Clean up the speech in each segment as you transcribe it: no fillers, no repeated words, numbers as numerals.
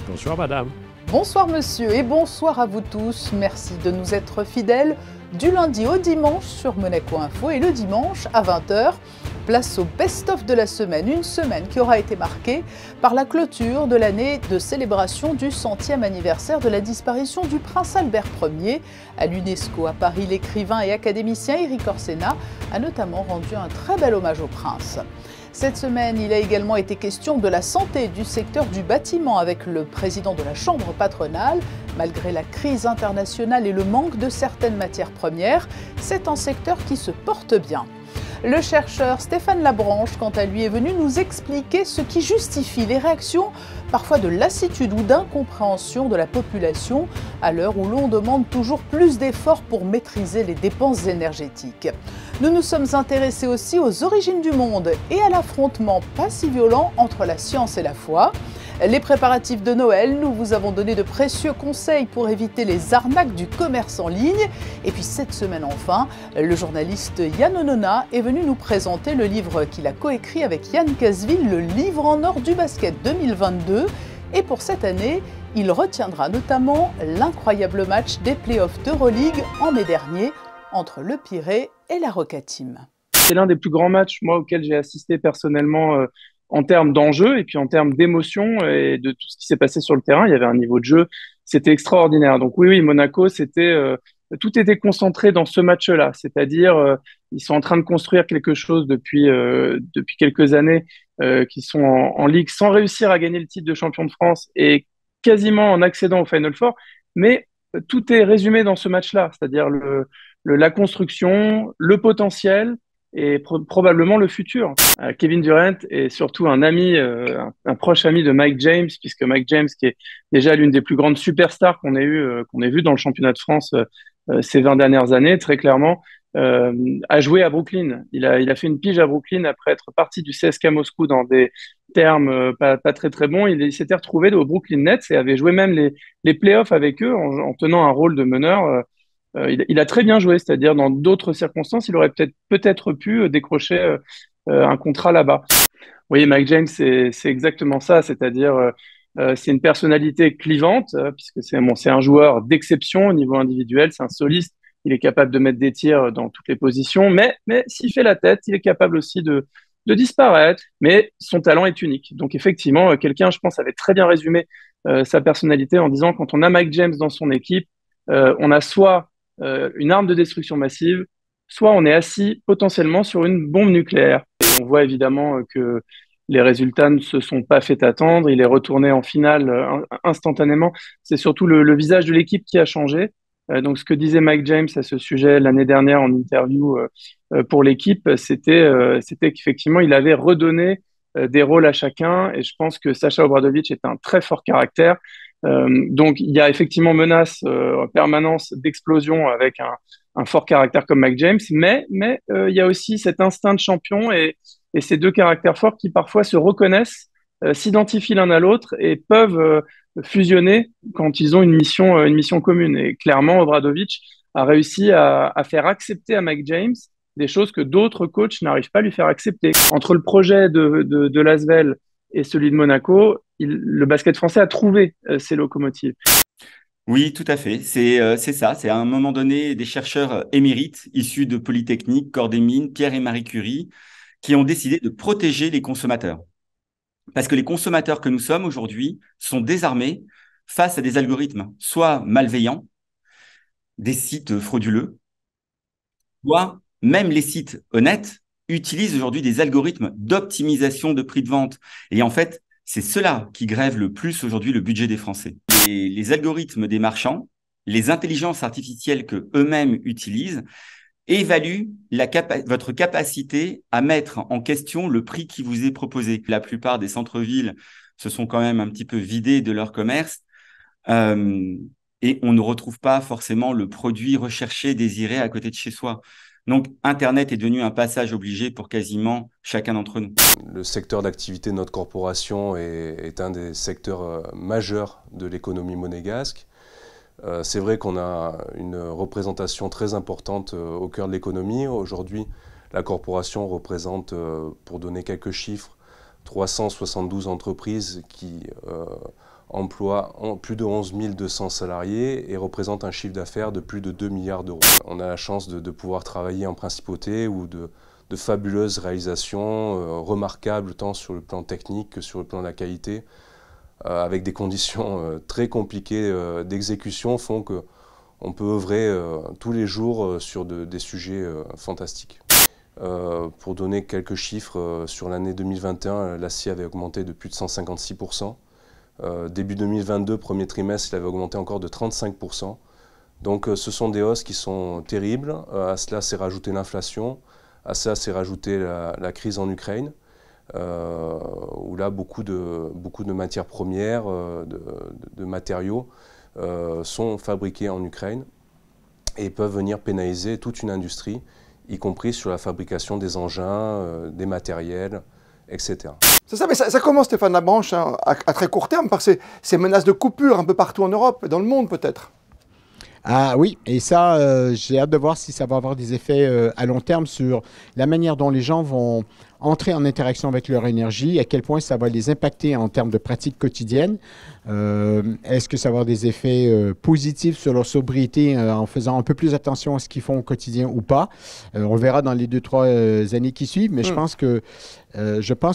Bonsoir madame. Bonsoir monsieur et bonsoir à vous tous. Merci de nous être fidèles du lundi au dimanche sur Monaco Info et le dimanche à 20 h. Place au best-of de la semaine, une semaine qui aura été marquée par la clôture de l'année de célébration du 100e anniversaire de la disparition du prince Albert Ier. À l'UNESCO à Paris, l'écrivain et académicien Éric Orsena a notamment rendu un très bel hommage au prince. Cette semaine, il a également été question de la santé du secteur du bâtiment avec le président de la Chambre patronale. Malgré la crise internationale et le manque de certaines matières premières, c'est un secteur qui se porte bien. Le chercheur Stéphane Labranche, quant à lui, est venu nous expliquer ce qui justifie les réactions parfois de lassitude ou d'incompréhension de la population à l'heure où l'on demande toujours plus d'efforts pour maîtriser les dépenses énergétiques. Nous nous sommes intéressés aussi aux origines du monde et à l'affrontement pas si violent entre la science et la foi. Les préparatifs de Noël, nous vous avons donné de précieux conseils pour éviter les arnaques du commerce en ligne. Et puis cette semaine enfin, le journaliste Yann Onona est venu nous présenter le livre qu'il a coécrit avec Yann Casville, le livre en or du basket 2022. Et pour cette année, il retiendra notamment l'incroyable match des playoffs d'Euroleague en mai dernier entre le Pirée et la Roca Team. C'est l'un des plus grands matchs, moi, auxquels j'ai assisté personnellement en termes d'enjeux et puis en termes d'émotion et de tout ce qui s'est passé sur le terrain. Il y avait un niveau de jeu, c'était extraordinaire. Donc oui, Monaco, tout était concentré dans ce match-là. C'est-à-dire, ils sont en train de construire quelque chose depuis quelques années, qui sont en Ligue sans réussir à gagner le titre de champion de France et quasiment en accédant au Final Four. Mais tout est résumé dans ce match-là, c'est-à-dire la construction, le potentiel et probablement le futur. Kevin Durant est surtout un ami, un proche ami de Mike James, puisque Mike James, qui est déjà l'une des plus grandes superstars qu'on ait vu dans le championnat de France ces 20 dernières années, très clairement, a joué à Brooklyn. Il a fait une pige à Brooklyn après être parti du CSKA Moscou dans des termes pas très très bons. Il s'était retrouvé au Brooklyn Nets et avait joué même les playoffs avec eux en tenant un rôle de meneur. Il a très bien joué, c'est-à-dire dans d'autres circonstances, il aurait peut-être pu décrocher un contrat là-bas. Oui, Mike James, c'est exactement ça, c'est-à-dire c'est une personnalité clivante, puisque c'est un joueur d'exception au niveau individuel, c'est un soliste, il est capable de mettre des tirs dans toutes les positions, mais s'il fait la tête, il est capable aussi de disparaître, mais son talent est unique. Donc effectivement, quelqu'un, je pense, avait très bien résumé sa personnalité en disant quand on a Mike James dans son équipe, on a soit une arme de destruction massive, soit on est assis potentiellement sur une bombe nucléaire. Et on voit évidemment que les résultats ne se sont pas fait attendre. Il est retourné en finale instantanément. C'est surtout le visage de l'équipe qui a changé. Donc, ce que disait Mike James à ce sujet l'année dernière en interview pour l'équipe, c'était qu'effectivement, il avait redonné des rôles à chacun. Et je pense que Sacha Obradović est un très fort caractère. Donc, il y a effectivement menace en permanence d'explosion avec un fort caractère comme Mike James, mais il y a aussi cet instinct de champion et ces deux caractères forts qui parfois se reconnaissent, s'identifient l'un à l'autre et peuvent fusionner quand ils ont une mission commune. Et clairement, Obradović a réussi à faire accepter à Mike James des choses que d'autres coachs n'arrivent pas à lui faire accepter. Entre le projet de l'Asvel et celui de Monaco, le basket français a trouvé ses locomotives. Oui, tout à fait. C'est ça. C'est à un moment donné des chercheurs émérites issus de Polytechnique, Corps des Mines, Pierre et Marie Curie, qui ont décidé de protéger les consommateurs. Parce que les consommateurs que nous sommes aujourd'hui sont désarmés face à des algorithmes, soit malveillants, des sites frauduleux, soit même les sites honnêtes utilisent aujourd'hui des algorithmes d'optimisation de prix de vente. Et en fait, c'est cela qui grève le plus aujourd'hui le budget des Français. Les algorithmes des marchands, les intelligences artificielles que eux-mêmes utilisent, évaluent votre capacité à mettre en question le prix qui vous est proposé. La plupart des centres-villes se sont quand même un petit peu vidés de leur commerce et on ne retrouve pas forcément le produit recherché, désiré à côté de chez soi. Donc, Internet est devenu un passage obligé pour quasiment chacun d'entre nous. Le secteur d'activité de notre corporation est un des secteurs majeurs de l'économie monégasque. C'est vrai qu'on a une représentation très importante au cœur de l'économie. Aujourd'hui, la corporation représente, pour donner quelques chiffres, 372 entreprises qui emploie plus de 11 200 salariés et représente un chiffre d'affaires de plus de 2 milliards d'euros. On a la chance de pouvoir travailler en principauté où de fabuleuses réalisations remarquables tant sur le plan technique que sur le plan de la qualité, avec des conditions très compliquées d'exécution, font qu'on peut œuvrer tous les jours sur des sujets fantastiques. Pour donner quelques chiffres, sur l'année 2021, l'acier avait augmenté de plus de 156%. Début 2022, premier trimestre, il avait augmenté encore de 35%. Donc ce sont des hausses qui sont terribles. À cela s'est rajouté l'inflation, à ça s'est rajouté la crise en Ukraine, où là beaucoup de matières premières, de matériaux sont fabriqués en Ukraine et peuvent venir pénaliser toute une industrie, y compris sur la fabrication des engins, des matériels, etc. C'est ça, mais ça commence, Stéphane Labranche, hein, à très court terme, par ces menaces de coupure un peu partout en Europe et dans le monde peut-être. Ah oui, et ça, j'ai hâte de voir si ça va avoir des effets à long terme sur la manière dont les gens vont entrer en interaction avec leur énergie, à quel point ça va les impacter en termes de pratiques quotidiennes. Est-ce que ça va avoir des effets positifs sur leur sobriété en faisant un peu plus attention à ce qu'ils font au quotidien ou pas? On le verra dans les 2-3 années qui suivent, mais je pense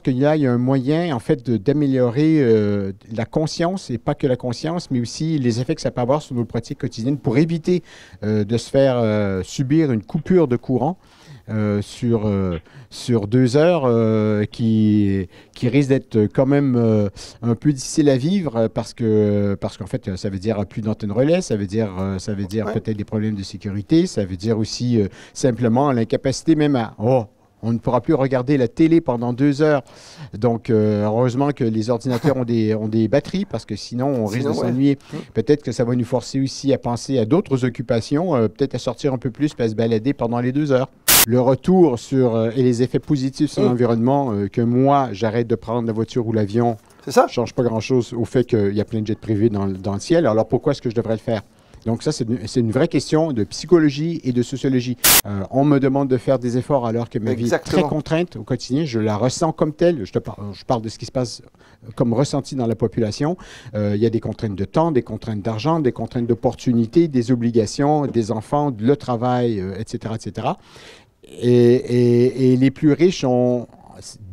qu'il y a un moyen en fait d'améliorer la conscience, et pas que la conscience, mais aussi les effets que ça peut avoir sur nos pratiques quotidiennes pour éviter de se faire subir une coupure de courant sur 2 heures qui risque d'être quand même un peu difficile à vivre parce qu'en fait ça veut dire plus d'antenne relais, ça veut dire peut-être des problèmes de sécurité, ça veut dire aussi simplement l'incapacité même on ne pourra plus regarder la télé pendant 2 heures. Donc, heureusement que les ordinateurs ont des batteries, parce que sinon, on risque de s'ennuyer. Peut-être que ça va nous forcer aussi à penser à d'autres occupations, peut-être à sortir un peu plus, puis à se balader pendant les 2 heures. Le retour et les effets positifs sur l'environnement, que moi, j'arrête de prendre la voiture ou l'avion, ça ne change pas grand-chose au fait qu'il y a plein de jets privés dans le ciel. Alors, pourquoi est-ce que je devrais le faire? Donc ça, c'est une vraie question de psychologie et de sociologie. On me demande de faire des efforts alors que ma vie est très contrainte au quotidien. Je la ressens comme telle. Je parle de ce qui se passe comme ressenti dans la population. Il y a des contraintes de temps, des contraintes d'argent, des contraintes d'opportunité, des obligations, des enfants, le travail, etc., etc. Et les plus riches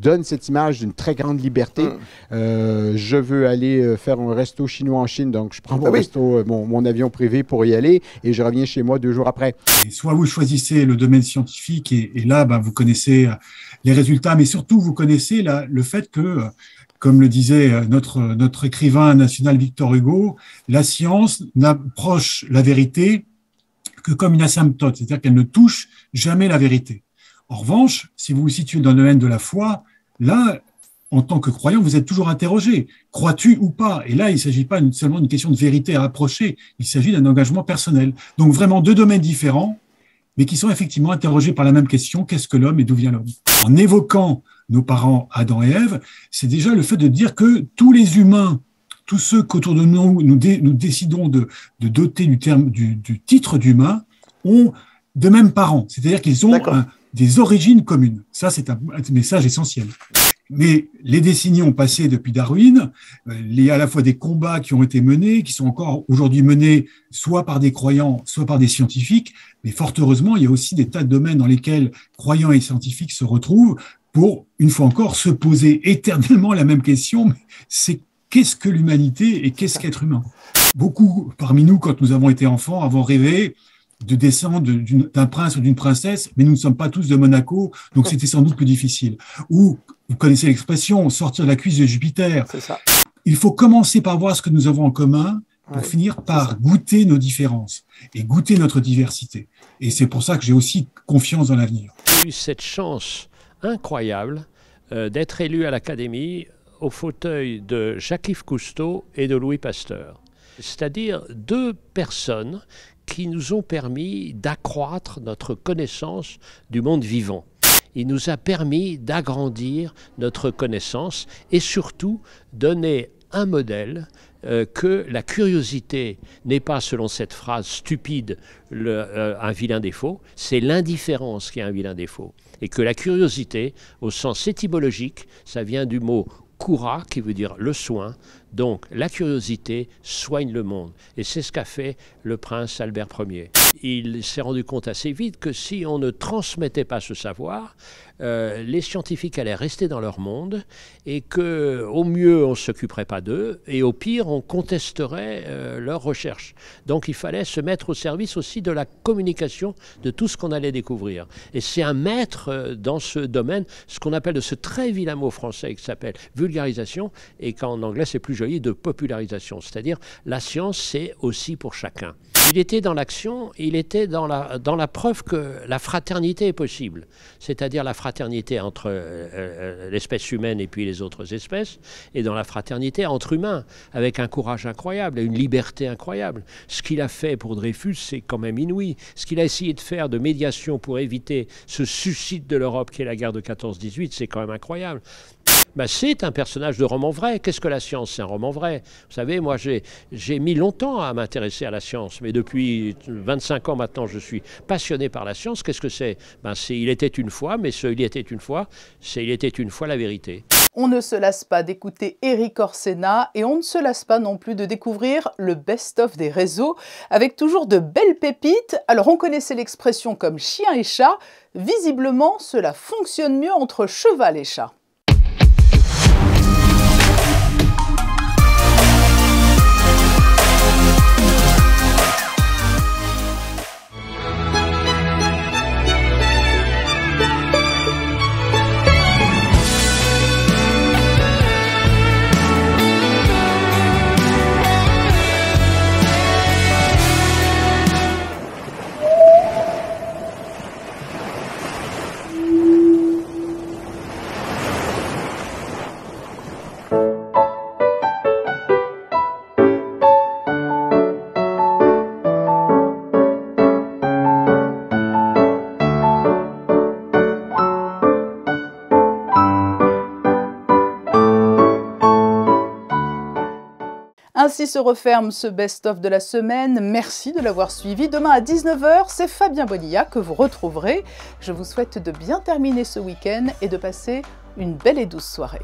donne cette image d'une très grande liberté. Je veux aller faire un resto chinois en Chine, donc je prends mon avion privé pour y aller et je reviens chez moi 2 jours après. Et soit vous choisissez le domaine scientifique et là, vous connaissez les résultats, mais surtout vous connaissez le fait que, comme le disait notre écrivain national Victor Hugo, la science n'approche la vérité que comme une asymptote, c'est-à-dire qu'elle ne touche jamais la vérité. En revanche, si vous vous situez dans le domaine de la foi, là, en tant que croyant, vous êtes toujours interrogé. Crois-tu ou pas? Et là, il ne s'agit pas seulement d'une question de vérité à approcher, il s'agit d'un engagement personnel. Donc vraiment 2 domaines différents, mais qui sont effectivement interrogés par la même question, qu'est-ce que l'homme et d'où vient l'homme? En évoquant nos parents Adam et Ève, c'est déjà le fait de dire que tous les humains, tous ceux qu'autour de nous décidons de doter du titre d'humain, ont de mêmes parents. C'est-à-dire qu'ils ont des origines communes. Ça, c'est un message essentiel. Mais les décennies ont passé depuis Darwin. Il y a à la fois des combats qui ont été menés, qui sont encore aujourd'hui menés soit par des croyants, soit par des scientifiques. Mais fort heureusement, il y a aussi des tas de domaines dans lesquels croyants et scientifiques se retrouvent pour, une fois encore, se poser éternellement la même question. C'est qu'est-ce que l'humanité et qu'est-ce qu'être humain? Beaucoup parmi nous, quand nous avons été enfants, avons rêvé de descendre d'un prince ou d'une princesse, mais nous ne sommes pas tous de Monaco, donc c'était sans doute plus difficile. Ou, vous connaissez l'expression, sortir de la cuisse de Jupiter. C'est ça. Il faut commencer par voir ce que nous avons en commun pour finir par goûter nos différences et goûter notre diversité. Et c'est pour ça que j'ai aussi confiance dans l'avenir. J'ai eu cette chance incroyable d'être élu à l'Académie au fauteuil de Jacques-Yves Cousteau et de Louis Pasteur. C'est-à-dire 2 personnes qui nous ont permis d'accroître notre connaissance du monde vivant. Il nous a permis d'agrandir notre connaissance et surtout donner un modèle que la curiosité n'est pas, selon cette phrase stupide, un vilain défaut, c'est l'indifférence qui est un vilain défaut. Et que la curiosité, au sens étymologique, ça vient du mot cura, qui veut dire le soin. Donc la curiosité soigne le monde. Et c'est ce qu'a fait le prince Albert Ier. Il s'est rendu compte assez vite que si on ne transmettait pas ce savoir, les scientifiques allaient rester dans leur monde et qu'au mieux on ne s'occuperait pas d'eux et au pire on contesterait leurs recherches. Donc il fallait se mettre au service aussi de la communication de tout ce qu'on allait découvrir. Et c'est un maître dans ce domaine, ce qu'on appelle de ce très vilain mot français qui s'appelle vulgarisation et qu'en anglais c'est plus joli, de popularisation. C'est-à-dire la science c'est aussi pour chacun. Il était dans l'action, il était dans la preuve que la fraternité est possible, c'est-à-dire la fraternité entre l'espèce humaine et puis les autres espèces, et dans la fraternité entre humains, avec un courage incroyable et une liberté incroyable. Ce qu'il a fait pour Dreyfus, c'est quand même inouï. Ce qu'il a essayé de faire de médiation pour éviter ce suicide de l'Europe qui est la guerre de 14-18, c'est quand même incroyable. Ben, c'est un personnage de roman vrai. Qu'est-ce que la science? C'est un roman vrai. Vous savez, moi, j'ai mis longtemps à m'intéresser à la science, mais depuis 25 ans maintenant, je suis passionné par la science. Qu'est-ce que c'est? Ben, c'est Il était une fois, mais ce Il était une fois, c'est Il était une fois la vérité. On ne se lasse pas d'écouter Erik Orsenna et on ne se lasse pas non plus de découvrir le best-of des réseaux avec toujours de belles pépites. Alors on connaissait l'expression comme chien et chat. Visiblement, cela fonctionne mieux entre cheval et chat. Ainsi se referme ce best-of de la semaine. Merci de l'avoir suivi. Demain à 19 h, c'est Fabien Bonilla que vous retrouverez. Je vous souhaite de bien terminer ce week-end et de passer une belle et douce soirée.